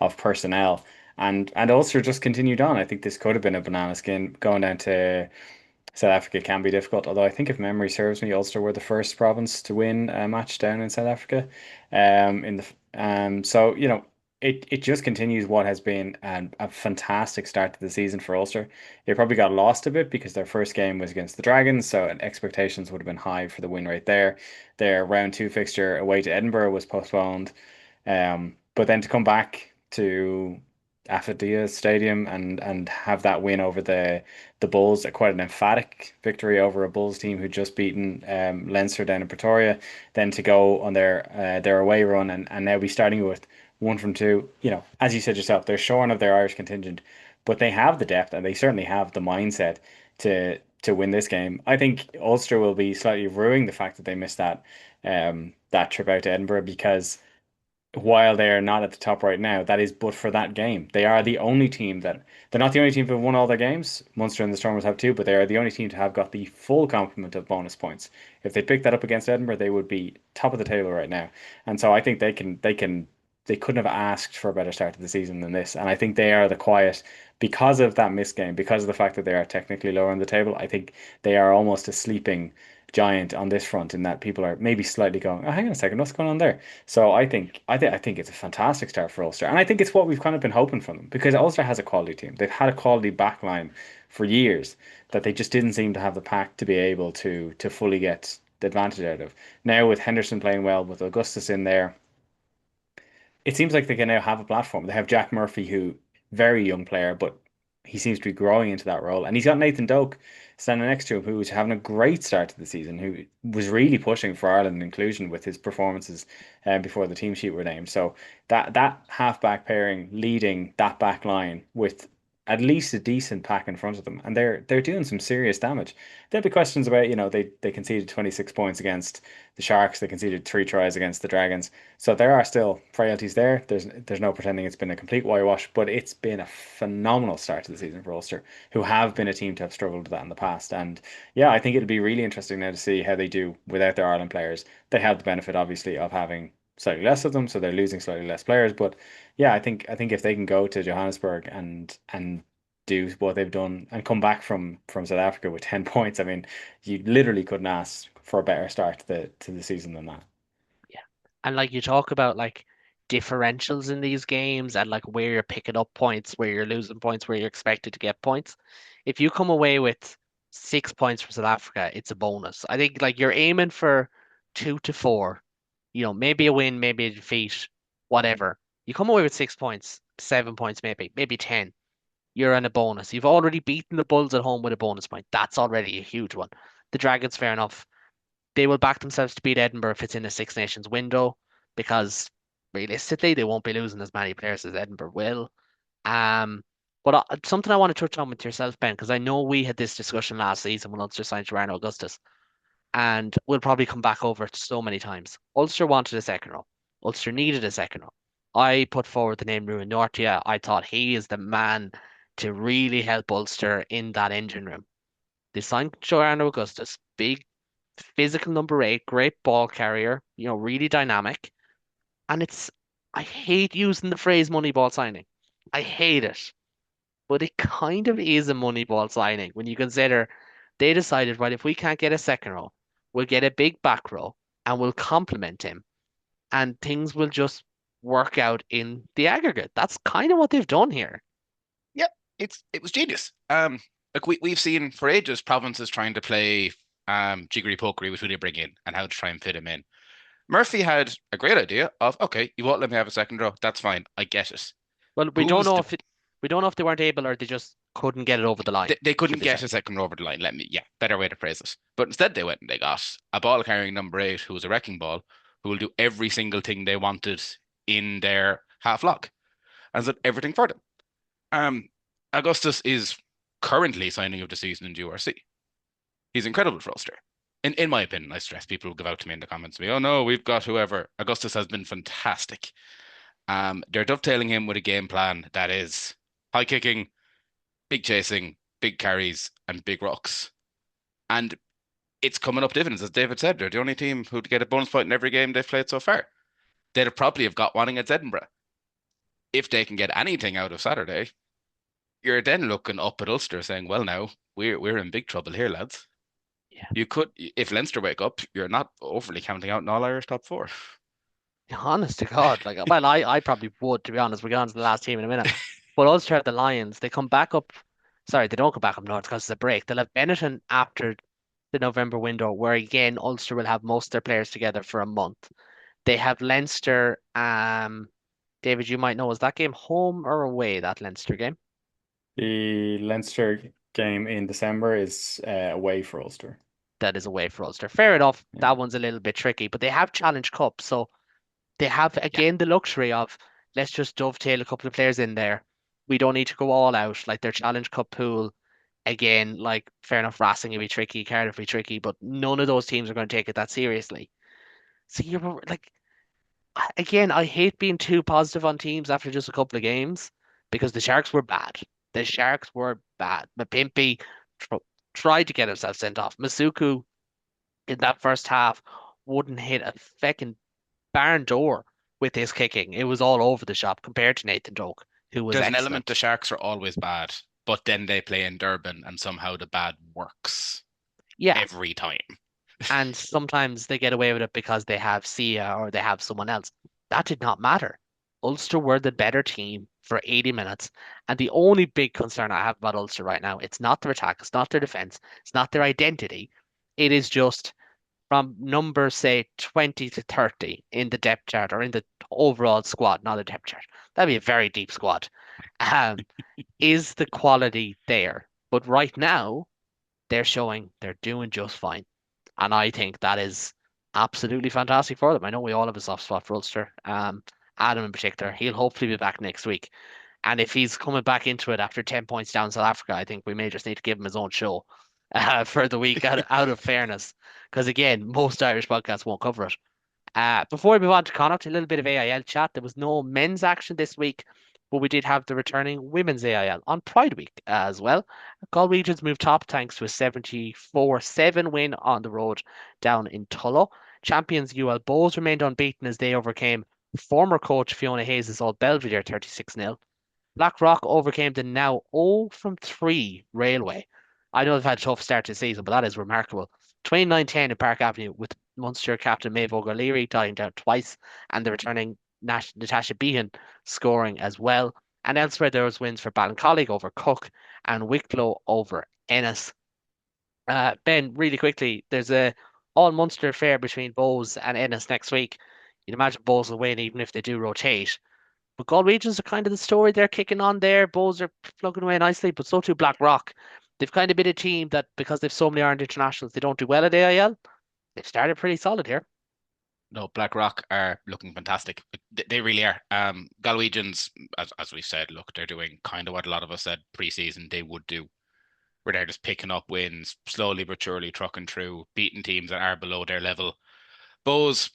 of personnel. And Ulster just continued on. I think this could have been a banana skin going down to South Africa can be difficult, although I think if memory serves me, Ulster were the first province to win a match down in South Africa. So it just continues what has been a fantastic start to the season for Ulster. They probably got lost a bit because their first game was against the Dragons, so expectations would have been high for the win right there. Their round two fixture away to Edinburgh was postponed. But then to come back to Afadia Stadium and have that win over the Bulls, quite an emphatic victory over a Bulls team who'd just beaten Leinster down in Pretoria, then to go on their away run and now be starting with one from two. As you said yourself, they're shorn of their Irish contingent, but they have the depth and they certainly have the mindset to win this game. I think Ulster will be slightly ruining the fact that they missed that trip out to Edinburgh because while they are not at the top right now, that is but for that game. They are the only team that they're not the only team to have won all their games. Munster and the Stormers have too, but they are the only team to have got the full complement of bonus points. If they picked that up against Edinburgh, they would be top of the table right now. And so I think they couldn't have asked for a better start to the season than this. And I think they are the quiet because of that missed game, because of the fact that they are technically lower on the table. I think they are almost a sleeping giant on this front in that people are maybe slightly going, oh, hang on a second, what's going on there? So I think it's a fantastic start for Ulster, and I think it's what we've kind of been hoping from them because Ulster has a quality team. They've had a quality backline for years that they just didn't seem to have the pack to be able to fully get the advantage out of. Now with Henderson playing well, with Augustus in there, it seems like they can now have a platform. They have Jack Murphy, who very young player, but he seems to be growing into that role. And he's got Nathan Doak standing next to him, who was having a great start to the season, who was really pushing for Ireland inclusion with his performances before the team sheet were named. So that half-back pairing leading that back line with at least a decent pack in front of them, and they're doing some serious damage. There'll be questions about, they conceded 26 points against the Sharks, they conceded 3 tries against the Dragons. So there are still frailties there. There's no pretending it's been a complete whitewash, but it's been a phenomenal start to the season for Ulster, who have been a team to have struggled with that in the past. And yeah, I think it'll be really interesting now to see how they do without their Ireland players. They have the benefit, obviously, of having slightly less of them, so they're losing slightly less players. But yeah, I think if they can go to Johannesburg and do what they've done and come back from South Africa with 10 points, I mean, you literally couldn't ask for a better start to the season than that. Yeah. And like you talk about like differentials in these games and like where you're picking up points, where you're losing points, where you're expected to get points. If you come away with 6 points from South Africa, it's a bonus. I think like you're aiming for 2 to 4, maybe a win, maybe a defeat, whatever. You come away with 6 points, 7 points, maybe 10. You're in a bonus. You've already beaten the Bulls at home with a bonus point. That's already a huge one. The Dragons, fair enough, they will back themselves to beat Edinburgh if it's in a Six Nations window, because realistically, they won't be losing as many players as Edinburgh will. Um, but something I want to touch on with yourself, Ben, because I know we had this discussion last season when Ulster signed Ryan Augustus, and we'll probably come back over it so many times. Ulster wanted a second row. Ulster needed a second row. I put forward the name Ruan Nortia. I thought he is the man to really help Ulster in that engine room. They signed Joanna Augustus, big physical number 8, great ball carrier, really dynamic. And I hate using the phrase Moneyball signing. I hate it, but it kind of is a Moneyball signing when you consider they decided, right, if we can't get a second row, we'll get a big back row and we'll complement him and things will just work out in the aggregate. That's kind of what they've done here. Yep, it was genius. Like we've seen for ages provinces trying to play jiggery pokery with who they bring in and how to try and fit him in. Murphy had a great idea of, okay, you won't let me have a second row. That's fine. I get it. Well, Who's the we don't know if they weren't able or they just couldn't get it over the line, they should couldn't we get say. a second row over the line. Yeah, better way to phrase it. But instead they went and they got a ball carrying number 8 who was a wrecking ball, who will do every single thing they wanted in their half lock and did everything for them. Um, Augustus is currently signing of the season in GRC. He's incredible for Ulster. In my opinion, I stress people will give out to me in the comments to me, oh no, we've got whoever. Augustus has been fantastic. They're dovetailing him with a game plan that is high kicking, big chasing, big carries, and big rocks. And it's coming up dividends, as David said. They're the only team who'd get a bonus point in every game they've played so far. They'd have probably have got one against Edinburgh. If they can get anything out of Saturday, you're then looking up at Ulster saying, well, now we're in big trouble here, lads. Yeah. You could, if Leinster wake up, you're not overly counting out an All Irish top four. Honest to God, like, well, I probably would, to be honest. We'll get on to the last team in a minute. But Ulster have the Lions. They come back up. Sorry, they don't come back up north because it's a break. They'll have Benetton after the November window, where again Ulster will have most of their players together for a month. They have Leinster. David, you might know, is that game home or away? That Leinster game? The Leinster game in December is away for Ulster. That is away for Ulster. Fair enough. Yeah. That one's a little bit tricky, but they have Challenge Cup, so they have Yeah. again the luxury of let's just dovetail a couple of players in there. We don't need to go all out like their Challenge Cup pool. Again, like fair enough, Racing will be tricky, Cardiff will be tricky, but none of those teams are going to take it that seriously. So you're like Again, I hate being too positive on teams after just a couple of games because the Sharks were bad. The Sharks were bad. Mapimpi tr tried to get himself sent off. Masuku in that first half wouldn't hit a feckin' barn door with his kicking. It was all over the shop compared to Nathan Doak, who was There's an element the excellent. Sharks are always bad, but then they play in Durban and somehow the bad works Yeah, every time. and sometimes they get away with it because they have Sia or they have someone else. That did not matter. Ulster were the better team for 80 minutes. And the only big concern I have about Ulster right now, it's not their attack, it's not their defense, it's not their identity. It is just from number, say, 20 to 30 in the depth chart or in the overall squad, not the depth chart. That'd be a very deep squad. Um, is the quality there? But right now, they're showing they're doing just fine. And I think that is absolutely fantastic for them. I know we all have a soft spot for Ulster. Adam in particular, he'll hopefully be back next week. And if he's coming back into it after 10 points down South Africa, I think we may just need to give him his own show for the week out of fairness. Because again, most Irish podcasts won't cover it. Before we move on to Connacht, a little bit of AIL chat. There was no men's action this week, but we did have the returning women's AIL on Pride Week as well. Galwegians moved top thanks to a 74-7 win on the road down in Tullow. Champions UL Bows remained unbeaten as they overcame former coach Fiona Hayes' Old Belvedere 36-0. Blackrock overcame the now 0 from 3 Railway. I know they've had a tough start to the season, but that is remarkable. 29-10 in Park Avenue with Munster captain Maeve O'Leary tying down twice and the returning Natasha Behan scoring as well. And elsewhere, there was wins for Ballincollig over Cook and Wicklow over Ennis. Ben, really quickly, there's a all Munster affair between Bows and Ennis next week. You'd imagine Bows will win even if they do rotate. But Galwegians are kind of the story. They're kicking on there. Bows are plugging away nicely, but so too Black Rock. They've kind of been a team that because they've so many Ireland internationals, they don't do well at AIL. They've started pretty solid here. No, BlackRock are looking fantastic. They really are. Galwegians, as we said, look, they're doing kind of what a lot of us said pre-season they would do, where they're just picking up wins, slowly but surely trucking through, beating teams that are below their level. Bows,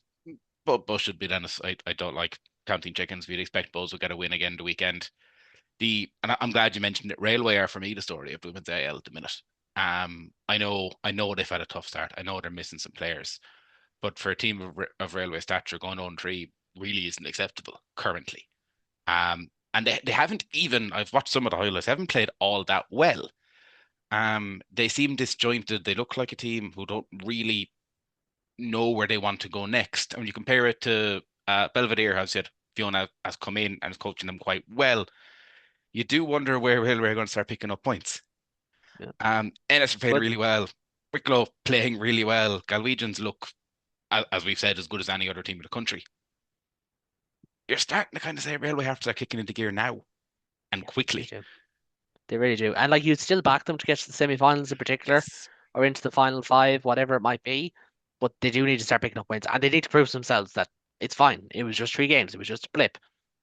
Bows should be Dennis. I don't like counting chickens. We'd expect Bows will get a win again the weekend. I'm glad you mentioned it. Railway are for me the story of Women's AL at the minute. I know they've had a tough start. I know they're missing some players, but for a team of Railway stature, going on three really isn't acceptable currently. And they haven't even. I've watched some of the highlights. They haven't played all that well. They seem disjointed. They look like a team who don't really know where they want to go next. And when you compare it to Belvedere, as said, Fiona has come in and is coaching them quite well. You do wonder where Railway are going to start picking up points. Yeah. Ennis are playing But really well. Wicklow playing really well. Galwegians look, as we've said, as good as any other team in the country. You're starting to kind of say Railway have to start kicking into gear now and yeah, they quickly. do. They really do. And like you'd still back them to get to the semi-finals in particular Yes. or into the final five, whatever it might be. But they do need to start picking up wins. And they need to prove to themselves that it's fine. It was just 3 games. It was just a blip.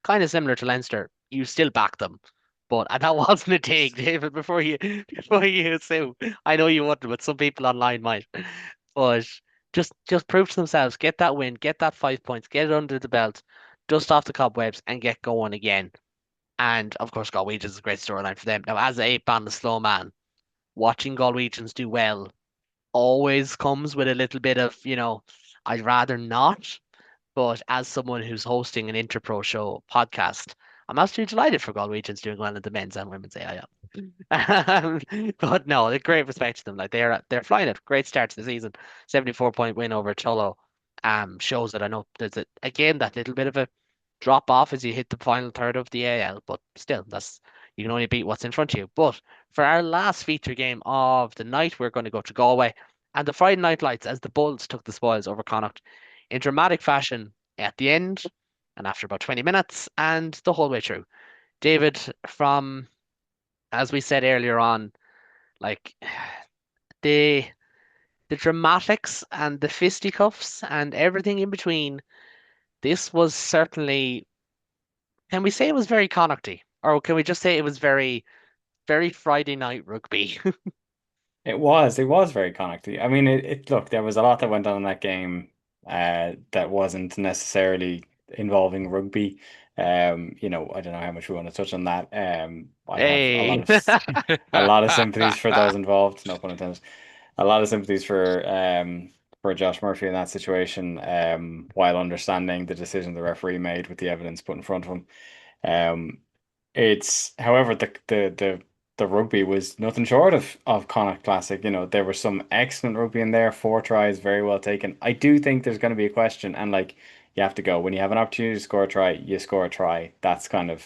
Kind of similar to Leinster. You still back them. But and that wasn't a dig, David, before you assume. I know you wouldn't, but some people online might. But just prove to themselves, get that win, get that 5 points, get it under the belt, dust off the cobwebs and get going again. And of course, Galwegians is a great storyline for them. Now, as a band of slow man, watching Galwegians do well always comes with a little bit of, I'd rather not. But as someone who's hosting an Interpro show podcast, I'm absolutely delighted for Galwegians doing well in the men's and women's AIL. But no, a great respect to them. Like they're flying it. Great start to the season. 74-point win over Tullow. Shows that I know there's again that little bit of a drop off as you hit the final third of the AL, but still, that's you can only beat what's in front of you. But for our last feature game of the night, we're going to go to Galway and the Friday night lights as the Bulls took the spoils over Connacht in dramatic fashion at the end and after about 20 minutes and the whole way through. David, from as we said earlier on, like the the dramatics and the fisticuffs and everything in between, this was certainly can we say it was very Connachty? Or can we just say it was very, very Friday night rugby? It was very connected. I mean, look, there was a lot that went on in that game that wasn't necessarily involving rugby. I don't know how much we want to touch on that. I have Hey. a lot of sympathies for those involved, no pun intended. A lot of sympathies for Josh Murphy in that situation, while understanding the decision the referee made with the evidence put in front of him. Um, however, the rugby was nothing short of Connacht Classic. There was some excellent rugby in there, 4 tries, very well taken. I do think there's going to be a question, and like you have to go when you have an opportunity to score a try, you score a try. That's kind of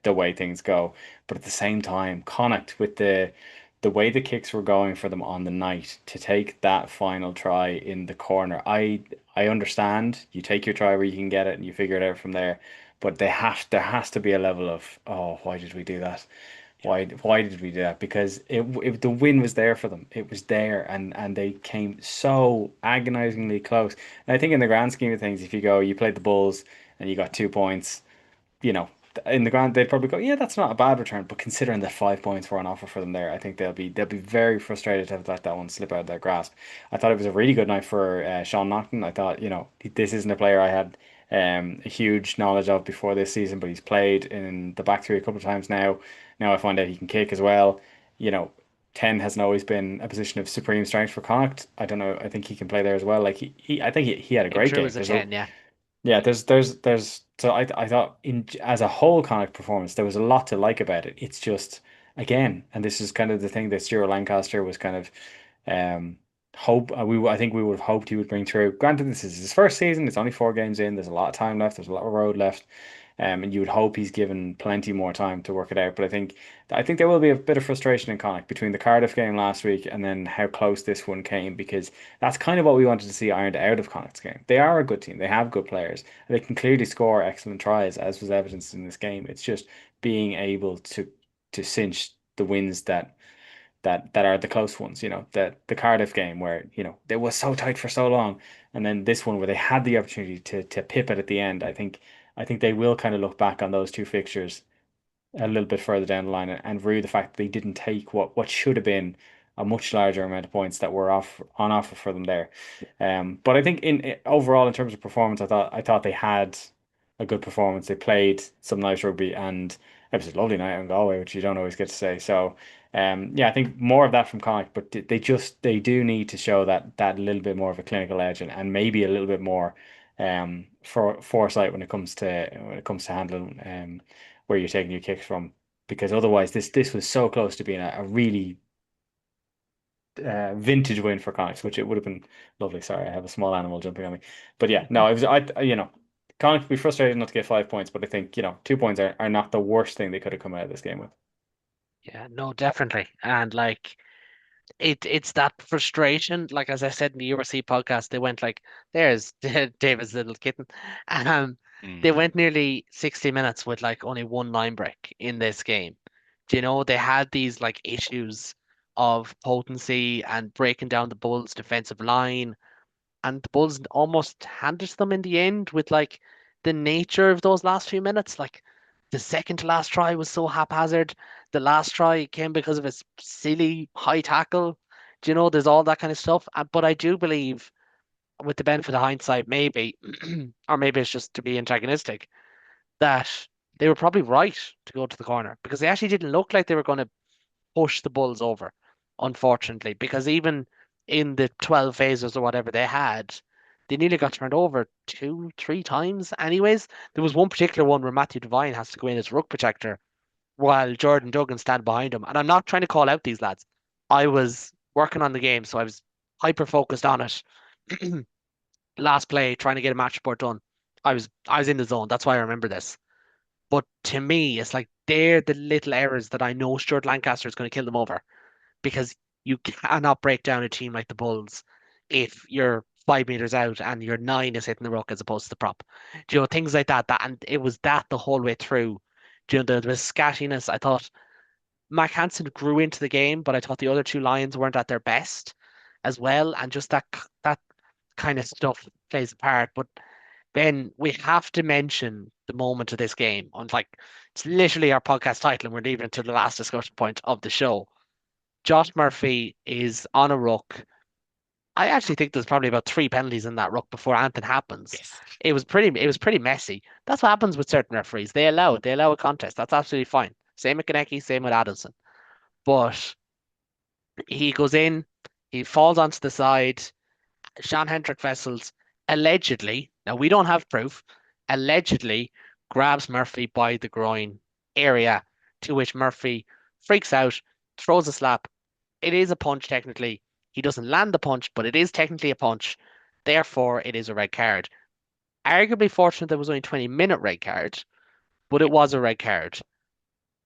the way things go. But at the same time, Connacht with the way the kicks were going for them on the night to take that final try in the corner. I understand you take your try where you can get it and you figure it out from there. But there has to be a level of, oh, why did we do that? Yeah, Why did we do that? Because the win was there for them. It was there, and they came so agonizingly close. And I think in the grand scheme of things, if you played the Bulls and you got 2 points, in the grand they'd probably go, yeah, that's not a bad return. But considering that 5 points were on offer for them there, I think they'll be very frustrated to have let that one slip out of their grasp. I thought it was a really good night for Sean Nocton. I thought, this isn't a player I had a huge knowledge of before this season, but he's played in the back three a couple of times now. Now I find out he can kick as well. You know, 10 hasn't always been a position of supreme strength for Connacht. I don't know. I think he can play there as well. Like I think he had a came great through game. as a 10, yeah. Yeah, so I thought in as a whole Connacht performance there was a lot to like about it. It's just again, and this is kind of the thing that Stuart Lancaster was kind of um I think we would have hoped he would bring through. Granted, this is his first season, it's only 4 games in, there's a lot of time left, there's a lot of road left. And you would hope he's given plenty more time to work it out. But I think there will be a bit of frustration in Connacht between the Cardiff game last week and then how close this one came because that's kind of what we wanted to see ironed out of Connacht's game. They are a good team. They have good players. And they can clearly score excellent tries, as was evidenced in this game. It's just being able to cinch the wins that are the close ones. The Cardiff game where they was so tight for so long, and then this one where they had the opportunity to pip it at the end. I think they will kind of look back on those two fixtures a little bit further down the line and rue the fact that they didn't take what should have been a much larger amount of points that were on offer for them there. But I think overall in terms of performance, I thought they had a good performance. They played some nice rugby and it was a lovely night in Galway, which you don't always get to say. So yeah, I think more of that from Connacht, but they do need to show that little bit more of a clinical edge and maybe a little bit more for foresight when it comes to handling where you're taking your kicks from, because otherwise this was so close to being a really vintage win for Connacht, which it would have been lovely. Sorry, I have a small animal jumping on me, but yeah, no, it was Connacht would be frustrated not to get 5 points, but I think 2 points are not the worst thing they could have come out of this game with. Yeah, no, definitely. And like it's that frustration. Like as I said in the URC podcast, they went like, there's David's little kitten. Um, they Mm. went nearly 60 minutes with like only one line break in this game. Do you know they had these like issues of potency and breaking down the Bulls' defensive line, and the Bulls almost handed to them in the end with like the nature of those last few minutes. Like the second to last try was so haphazard. The last try came because of a silly high tackle. Do you know, there's all that kind of stuff. But I do believe, with the benefit of hindsight, maybe, or maybe it's just to be antagonistic, that they were probably right to go to the corner because they actually didn't look like they were going to push the Bulls over, unfortunately, because even in the 12 phases or whatever they had, they nearly got turned over two, three times. Anyways, there was one particular one where Matthew Devine has to go in as ruck protector while Jordan Duggan stand behind him. And I'm not trying to call out these lads. I was working on the game, so I was hyper focused on it. Last play, trying to get a match report done. I was in the zone. That's why I remember this. But to me, it's like they're the little errors that I know Stuart Lancaster is going to kill them over because you cannot break down a team like the Bulls if you're 5 meters out and your nine is hitting the ruck as opposed to the prop. Do you know, things like that. And it was that the whole way through. Do you know, the scattiness. I thought Mac Hansen grew into the game, but I thought the other two Lions weren't at their best as well. And just that kind of stuff plays a part. But Ben, we have to mention the moment of this game. On like, it's literally our podcast title, and we're leaving it to the last discussion point of the show. Josh Murphy is on a ruck. I actually think there's probably about three penalties in that ruck before anything happens. Yes. It was pretty messy. That's what happens with certain referees. They allow it. They allow a contest. That's absolutely fine. Same with Konecki, same with Adamson. But he goes in, he falls onto the side. Sean Hendrik Vessels allegedly, now we don't have proof, allegedly grabs Murphy by the groin area, to which Murphy freaks out, throws a slap. It is a punch technically. He doesn't land the punch, but it is technically a punch. Therefore, it is a red card. Arguably fortunate there was only 20-minute red card, but it was a red card.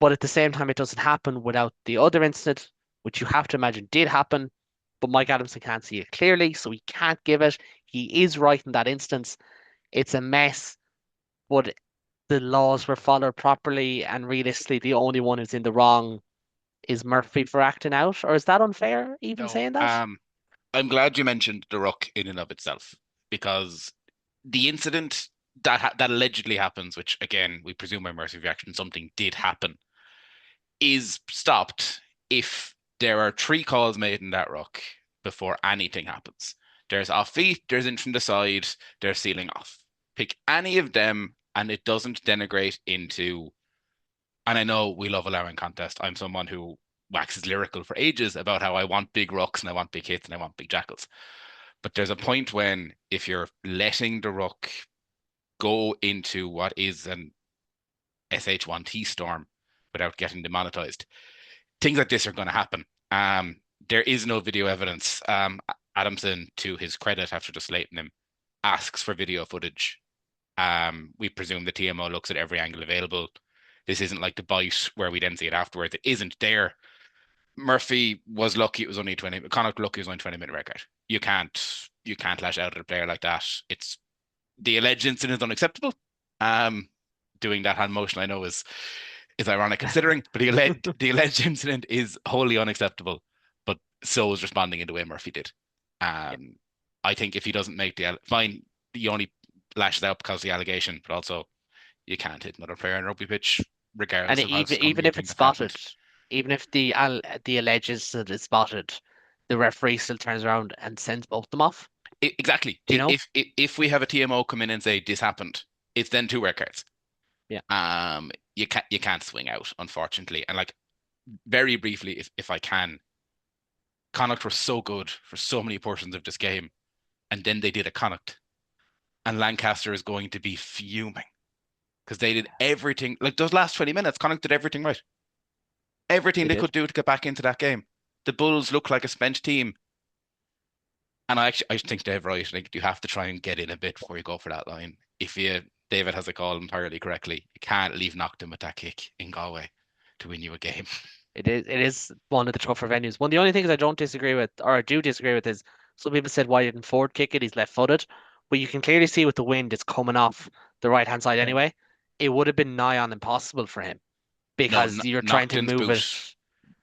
But at the same time, it doesn't happen without the other incident, which you have to imagine did happen. But Mike Adamson can't see it clearly, so he can't give it. He is right in that instance. It's a mess, but the laws were followed properly, and realistically, the only one who's in the wrong is Murphy for acting out. Or is that unfair, even No. saying that? I'm glad you mentioned the ruck in and of itself because the incident that allegedly happens, which again we presume by mercy of action something did happen, is stopped if there are three calls made in that ruck before anything happens. There's off feet, there's in from the side, there's sealing off. Pick any of them, and it doesn't denigrate into. And I know we love allowing contest. I'm someone who waxes lyrical for ages about how I want big rucks and I want big hits and I want big jackals. But there's a point when if you're letting the ruck go into what is an SH1T storm without getting demonetized, things like this are going to happen. There is no video evidence. Adamson, to his credit, after just slating him, asks for video footage. We presume the TMO looks at every angle available. This isn't like the bite where we then see it afterwards. It isn't there. Murphy was lucky it was only 20. Connacht lucky it was only 20-minute record. You can't lash out at a player like that. It's the alleged incident is unacceptable. Doing that hand motion I know is ironic considering, but the alleged incident is wholly unacceptable. But so is responding in the way Murphy did. Yeah. I think if he doesn't make the fine, he only lashes out because of the allegation, but also you can't hit another player in a rugby pitch, And regardless of how even scummy you if think it's that's happened. spotted, even if the alleged incident is spotted, the referee still turns around and sends both of them off. Exactly. Do you know? If we have a TMO come in and say this happened, it's then two red cards. Yeah. You can't swing out, unfortunately. And like very briefly, if I can, Connacht were so good for so many portions of this game, and then they did a Connacht, and Lancaster is going to be fuming because they did everything. Like those last 20 minutes, Connacht did everything right. Everything They they did. could do to get back into that game. The Bulls look like a spent team. And I think Dave right. I think you have to try and get in a bit before you go for that line. If David has a call entirely correctly, you can't leave Knockton with that kick in Galway to win you a game. It is one of the tougher venues. One of the only things I don't disagree with, or I do disagree with, is some people said why didn't Ford kick it? He's left-footed, but you can clearly see with the wind it's coming off the right-hand side Yeah. anyway. It would have been nigh on impossible for him No, because you're trying to Knockton's move it. boot was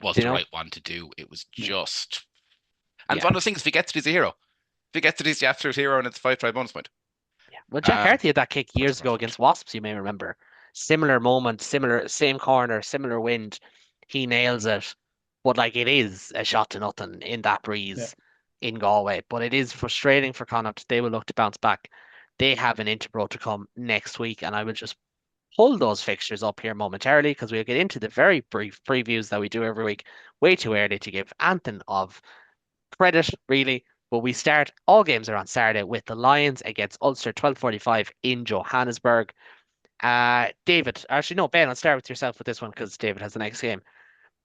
Do you the know? right one to do. It was Yeah. just, and it's Yeah. one of those things. If he gets it, he's a hero. If he gets it, he's the absolute hero, and it's a 5 try bonus point. Yeah. Well, Jack Um, Carthy had that kick puts years it ago front. against Wasps, you may remember. Similar moment, similar same corner, similar wind. He nails it. But like it is a shot to nothing in that Yeah. breeze in Galway. But it is frustrating for Connacht. They will look to bounce back. They have an Interbro to come next week, and I will just hold those fixtures up here momentarily because we'll get into the very brief previews that we do every week. Way too early to give Anthem of credit, really. But we start all games are on Saturday with the Lions against Ulster 12:45 in Johannesburg. David, actually no, Ben, I'll start with yourself with this one because David has the next game.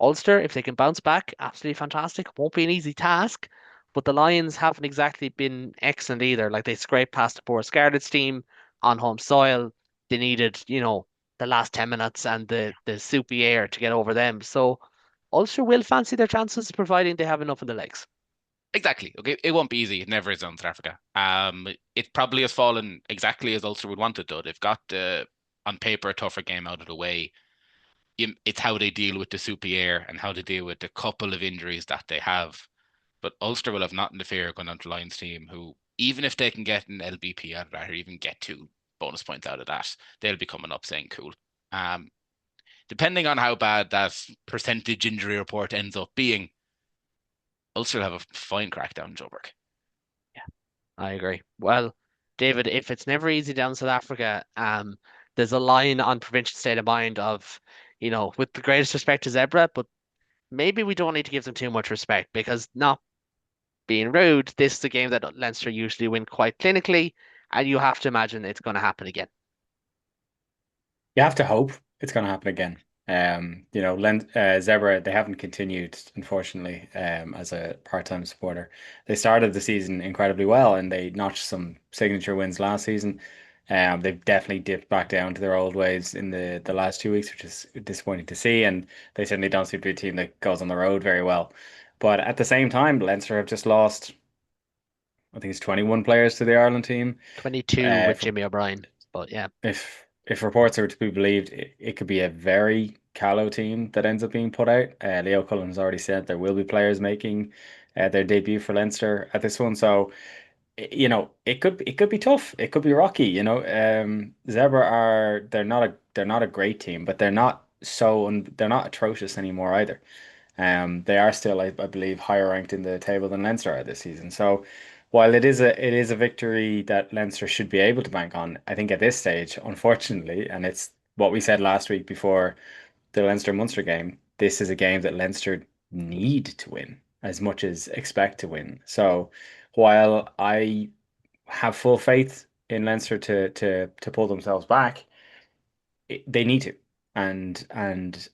Ulster, if they can bounce back, absolutely fantastic. Won't be an easy task, but the Lions haven't exactly been excellent either. Like they scraped past the poor Scarlets team on home soil. They needed, the last 10 minutes and the soupy air to get over them. So Ulster will fancy their chances, providing they have enough in the legs. Exactly. Okay, it won't be easy. It never is on South Africa. It probably has fallen exactly as Ulster would want it though. They've got on paper a tougher game out of the way. It's how they deal with the soupy air and how they deal with the couple of injuries that they have. But Ulster will have nothing to fear going on to Lions team, who even if they can get an LBP out of that or even get 2 bonus points out of that, they'll be coming up saying cool. Um, Depending on how bad that percentage injury report ends up being, Ulster have a fine crack down in Joburg. I agree. Well, David, if it's never easy down in South Africa, there's a line on provincial state of mind of, with the greatest respect to Zebra, but maybe we don't need to give them too much respect because not being rude, this is a game that Leinster usually win quite clinically, and you have to imagine it's going to happen again. You have to hope it's going to happen again. Zebra, they haven't continued, unfortunately, as a part-time supporter. They started the season incredibly well and they notched some signature wins last season. They've definitely dipped back down to their old ways in the last 2 weeks, which is disappointing to see. And they certainly don't seem to be a team that goes on the road very well. But at the same time, Leinster have just lost, I think it's 21 players to the Ireland team. 22 with If Jimmy O'Brien, but yeah, if reports are to be believed, it could be a very callow team that ends up being put out. Leo Cullen has already said there will be players making their debut for Leinster at this one, so it could be tough. It could be rocky. Zebra are they're not a great team, but they're not atrocious anymore either. They are still, I believe, higher ranked in the table than Leinster are this season. So while it is a victory that Leinster should be able to bank on, I think at this stage, unfortunately, and it's what we said last week before the Leinster Munster game, this is a game that Leinster need to win as much as expect to win. So while I have full faith in Leinster to pull themselves back, they need to. And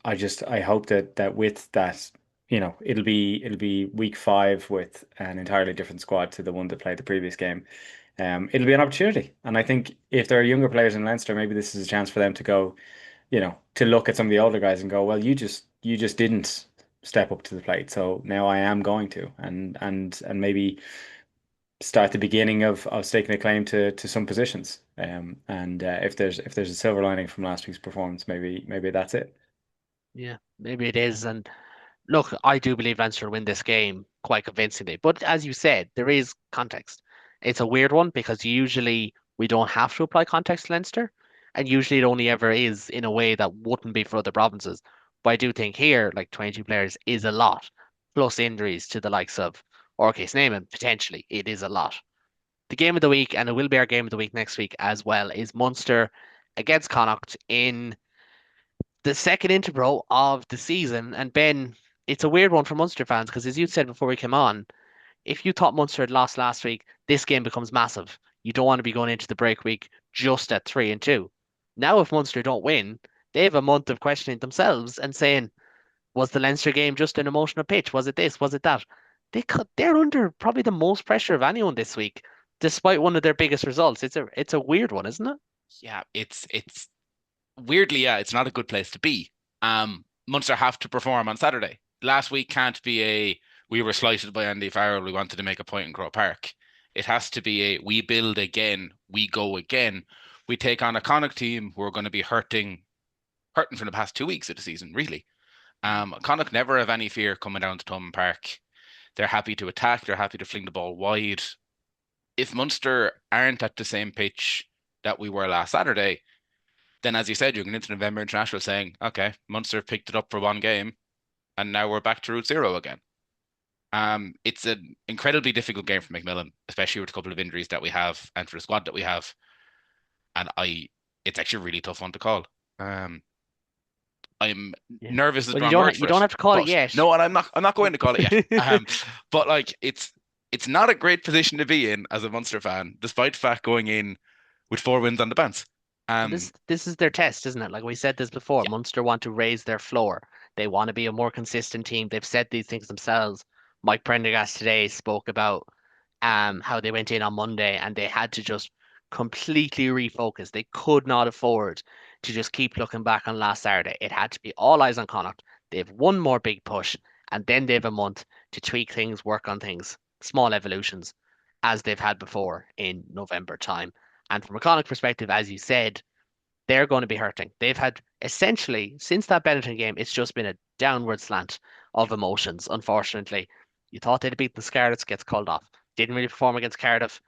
I hope that with that, it'll be week 5 with an entirely different squad to the one that played the previous game. It'll be an opportunity. And I think if there are younger players in Leinster, maybe this is a chance for them to go, to look at some of the older guys and go, well, you just didn't step up to the plate. So now I am going to, and maybe start the beginning of staking a claim to some positions. And if there's a silver lining from last week's performance, maybe that's it. yeah, maybe it is. And look, I do believe Leinster will win this game quite convincingly. But as you said, there is context. It's a weird one because usually we don't have to apply context to Leinster, and usually it only ever is in a way that wouldn't be for other provinces. But I do think here, like 22 players is a lot, plus injuries to the likes of Orcase Naaman, potentially, it is a lot. The game of the week, and it will be our game of the week next week as well, is Munster against Connacht in the second interval of the season. And Ben, it's a weird one for Munster fans because, as you said before we came on, if you thought Munster had lost last week, this game becomes massive. You don't want to be going into the break week just at 3-2. Now, if Munster don't win, they have a month of questioning themselves and saying, was the Leinster game just an emotional pitch? Was it this? Was it that? They're under probably the most pressure of anyone this week, despite one of their biggest results. It's a weird one, isn't it? Yeah, it's weirdly, yeah, it's not a good place to be. Munster have to perform on Saturday. Last week can't be a we were slighted by Andy Farrell, we wanted to make a point in Croke Park. It has to be a we build again, we go again. We take on a Connacht team who are going to be hurting for the past 2 weeks of the season, really. Connacht never have any fear coming down to Thomond Park. They're happy to attack, they're happy to fling the ball wide. If Munster aren't at the same pitch that we were last Saturday, then as you said, you're going into November International saying, okay, Munster picked it up for one game and now we're back to route zero again. It's an incredibly difficult game for McMillan, especially with a couple of injuries that we have and for the squad that we have. And it's actually a really tough one to call. I'm Yeah. nervous is the Well, you wrong don't word you for don't it, have to call it but yet. no, and I'm not going to call it yet. But like it's not a great position to be in as a Munster fan, despite the fact going in with 4 wins on the bounce. Well, Um, this is their test, isn't it? Like we said this before, yeah, Munster want to raise their floor. They want to be a more consistent team. They've said these things themselves. Mike Prendergast today spoke about how they went in on Monday and they had to just completely refocus. They could not afford to just keep looking back on last Saturday. It had to be all eyes on Connacht. They have one more big push, and then they have a month to tweak things, work on things, small evolutions, as they've had before in November time. And from a Connacht perspective, as you said, they're going to be hurting. They've had essentially since that Benetton game, it's just been a downward slant of emotions. Unfortunately, you thought they'd beat the Scarlets, gets called off. Didn't really perform against Cardiff.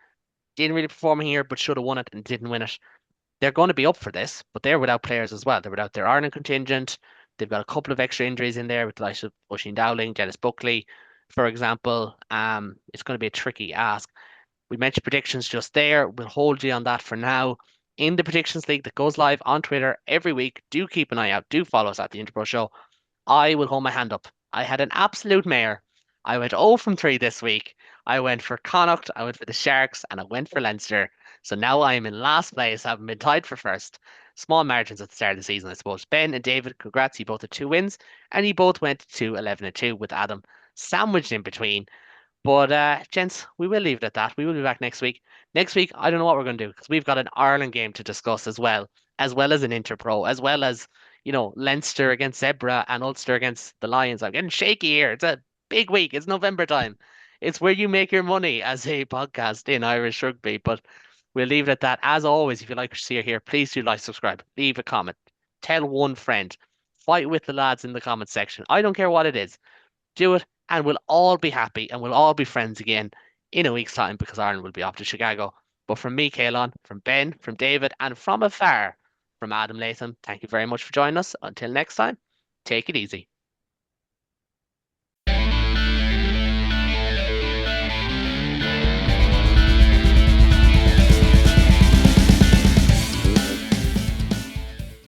Didn't really perform here, but should have won it and didn't win it. They're going to be up for this, but they're without players as well. They're without their Ireland contingent. They've got a couple of extra injuries in there with the likes of Oisin Dowling, Dennis Buckley, for example. It's going to be a tricky ask. We mentioned predictions just there. We'll hold you on that for now. In the predictions league that goes live on Twitter every week, do keep an eye out. Do follow us at the Interpro Show. I will hold my hand up. I had an absolute mare. I went 0 from 3 this week. I went for Connacht, I went for the Sharks, and I went for Leinster. So now I am in last place, having been tied for first. Small margins at the start of the season, I suppose. Ben and David, congrats. You both had 2 wins, and you both went to 11 and 2 with Adam sandwiched in between. But gents, we will leave it at that. We will be back next week. Next week, I don't know what we're going to do because we've got an Ireland game to discuss as well as an Interpro, as well as Leinster against Zebra and Ulster against the Lions. I'm getting shaky here. It's a big week. It's November time. It's where you make your money as a podcast in Irish rugby. But we'll leave it at that. As always, if you like what you see here, please do like, subscribe, leave a comment, tell one friend, fight with the lads in the comment section. I don't care what it is. Do it, and we'll all be happy and we'll all be friends again in a week's time because Ireland will be off to Chicago. But from me, Kaelon, from Ben, from David, and from afar, from Adam Latham, thank you very much for joining us. Until next time, take it easy.